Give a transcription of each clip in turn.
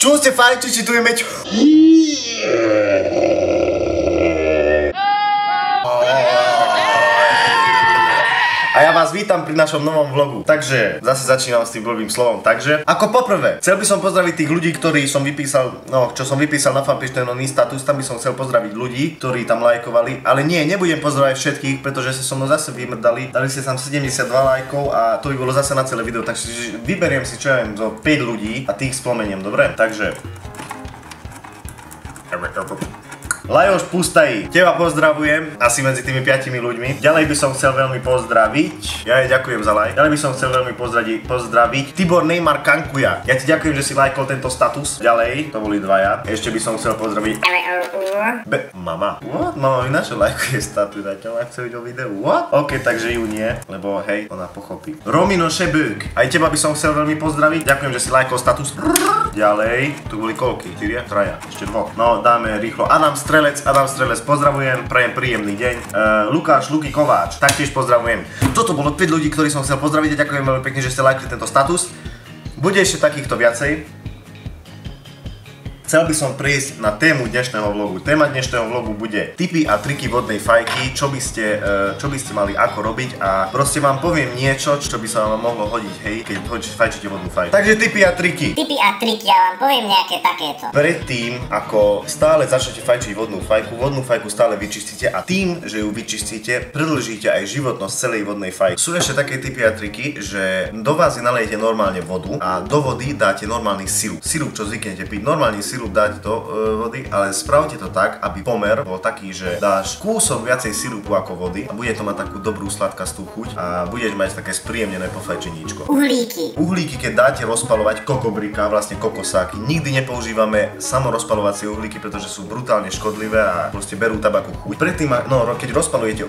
Čo ste fajči, či tu je meč? A ja vás vítam pri našom novom vlogu. Takže, zase začínam s tým blbým slovom. Takže, ako poprvé, chcel by som pozdraviť tých ľudí, ktorí som vypísal, čo som vypísal na fanpage ten oný status, tam by som chcel pozdraviť ľudí, ktorí tam lajkovali. Ale nie, nebudem pozdraviť všetkých, pretože ste so mnou zase vymrdali. Dali ste tam 72 lajkov a to by bolo zase na celé video, takže vyberiem si čo ja viem zo 5 ľudí a tých spomeniem, dobre? Takže... Lajoš Pustají, teba pozdravujem, asi medzi tými 5 ľuďmi. Ďalej by som chcel veľmi pozdraviť, ja ďakujem za like. Ďalej by som chcel veľmi pozdraviť Tibor Neymar Kankuja. Ja ti ďakujem, že si lajkol tento status. Ďalej, to boli dvaja. Ešte by som chcel pozdraviť Mama. What? Mama mi načo lajkuje status, a ťa chce vidieť video. What? Ok, takže ju nie, lebo hej, ona pochopí. Romino Šebuk, aj teba by som chcel veľmi pozdraviť. Ďakujem, že si lajkol status. Ďalej, tu boli koľky? 4, 3, ešte 2. No, dáme rýchlo. Adam Strelec, pozdravujem, prajem príjemný deň. Lukáš Luky Kováč, taktiež pozdravujem. Toto bolo 5 ľudí, ktorí som chcel pozdraviť a ďakujem veľmi pekne, že ste lajkli tento status. Bude ešte takýchto viacej. Chcel by som prejsť na tému dnešného vlogu. Téma dnešného vlogu bude tipy a triky vodnej fajky, čo by ste mali ako robiť a proste vám poviem niečo, čo by sa vám mohlo hodiť, hej, keď fajčíte vodnú fajku. Takže tipy a triky. Tipy a triky, ja vám poviem nejaké takéto. Predtým, ako stále začnete fajčiť vodnú fajku stále vyčistíte a tým, že ju vyčistíte, predĺžite aj životnosť celej vodnej fajky. Sú ešte také tipy a triky, že do vázy nalejete normálne vodu a do vody dáte normálny sirup. Sirup, čo zvyknete piť, normálny sirup dať do vody, ale spravte to tak, aby pomer bol taký, že dáš kúsok viacej sirupu ako vody a bude to mať takú dobrú sladkastú chuť a budeš mať také spríjemnené pofajčeníčko. Uhlíky, keď dáte rozpaľovať kokobrika, vlastne kokosáky, nikdy nepoužívame samorozpaľovacie uhlíky, pretože sú brutálne škodlivé a proste berú tabaku chuť. Predtým, keď rozpaľujete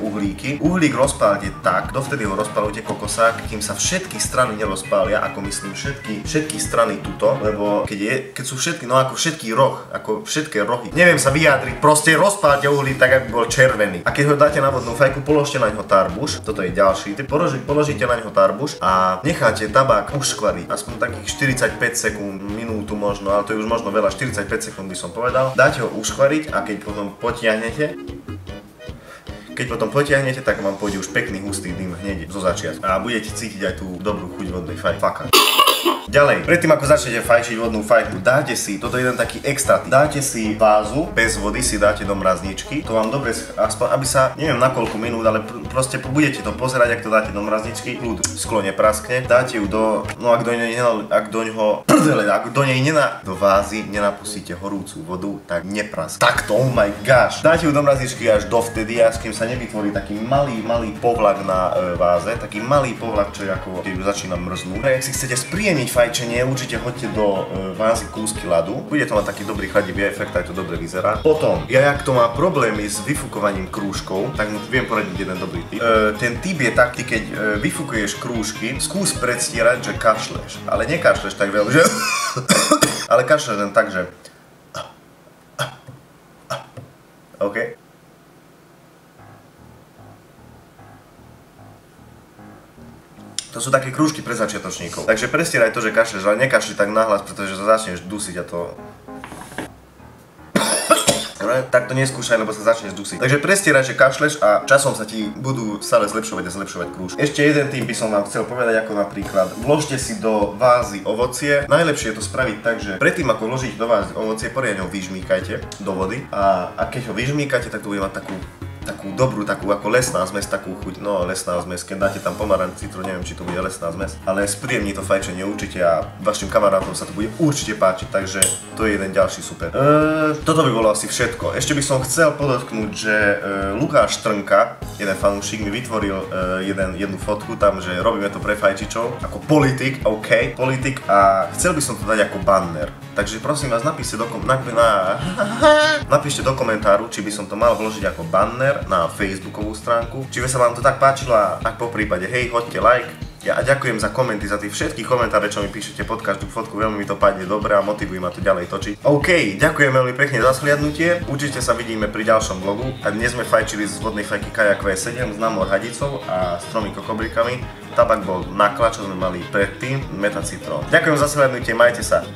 uhlík rozpálte tak, dovtedy ho rozpaľujete kokosák, kým sa všetky strany nerozpália, ako myslím všetky strany tuto, lebo keď sú všetky, no ako všetky roh, ako všetké rohy. Neviem sa vyjadriť, proste rozpálte uhlík tak, aby bol červený. A keď ho dáte na vodnú fajku, položte na ňo tarbuš, toto je ďalší, položíte na ňo tarbuš a necháte tabák uškvariť aspoň takých 45 sekúnd, minútu možno, ale to je už možno veľa, 45 sekúnd by som povedal. Dáte ho uškvariť a keď potom potiahnete, tak vám pôjde už pekný hustý dym hneď zo začiatku a budete cítiť aj tú dobrú chuť vodnej fajky. Ďalej, predtým ako začnete fajčiť vodnú fajku, dáte si, toto je jeden taký extra, dáte si vázu, bez vody si dáte do mrazničky, to vám dobre, aspoň, aby sa, neviem na koľko minút, ale proste budete to pozerať, ak to dáte do mrazničky, kľud, sklo nepraskne, dáte ju do, no ak do vázy nenapustíte horúcu vodu, tak nepraskne. Takto, oh my gosh. Dáte ju do mrazničky až dovtedy, až kým sa nevytvorí taký malý povlak na váze, taký malý povlak, čo je ako, keď už začína mrznúť. Ak si chcete spríjemniť fajčenie, určite hoďte do vázy kúsky ľadu. Bude to mať taký dobrý chladivý efekt, aj to dobre vyzerá. Potom, jak to má problémy s vyfúkovaním krúžkov, tak mu viem poradiť jeden dobrý tip. Ten tip je taký, keď vyfúkuješ krúžky, skús predstierať, že kašleš. Ale nekašleš tak veľmi, že... ale kašleš len tak, že... OK? To sú také krúžky pre začiatočníkov. Takže prestieraj to, že kašleš, ale nekašli tak nahlas, pretože začneš dusiť a to... Tak to neskúšaj, lebo sa začneš dusiť. Takže prestieraj, že kašleš a časom sa ti budú stále zlepšovať krúžky. Ešte jeden tip by som vám chcel povedať, ako napríklad vložte si do vázy ovocie. Najlepšie je to spraviť tak, že predtým ako vložíte do vázy ovocie, poriadne ho vyžmýkajte do vody a keď ho vyžmýkate, tak to bude mať takú dobrú, takú ako lesná zmes, takú chuť, no lesná zmes, keď dáte tam pomaranč, citrón, neviem, či to bude lesná zmes, ale spríjemní to fajčenie určite a vašim kamarátom sa to bude určite páčiť, takže to je jeden ďalší super. Toto by bolo asi všetko. Ešte by som chcel podotknúť, že Lukáš Trnka, jeden fanúšik, mi vytvoril jednu fotku tam, že robíme to pre fajčičov, ako politik, OK, politik a chcel by som to dať ako banner. Takže prosím vás, napíšte do komentáru, či by som to mal vložiť ako banner na facebookovú stránku. Či by sa vám to tak páčilo a tak po prípade, hej, hoďte like. Ja ďakujem za komenty, za tých všetkých komentáre, čo mi píšete pod každú fotku, veľmi mi to padne dobre a motivuje ma to ďalej točiť. OK, ďakujem veľmi pekne za shliadnutie, určite sa vidíme pri ďalšom vlogu. A dnes sme fajčili z vodnej fajky Kajak V7 s Namor hadicou a s 3 kokobrikami. Tabak bol naklad, čo sme mali predtým, metacitrón. Ďakujem za shliadnutie, majte sa.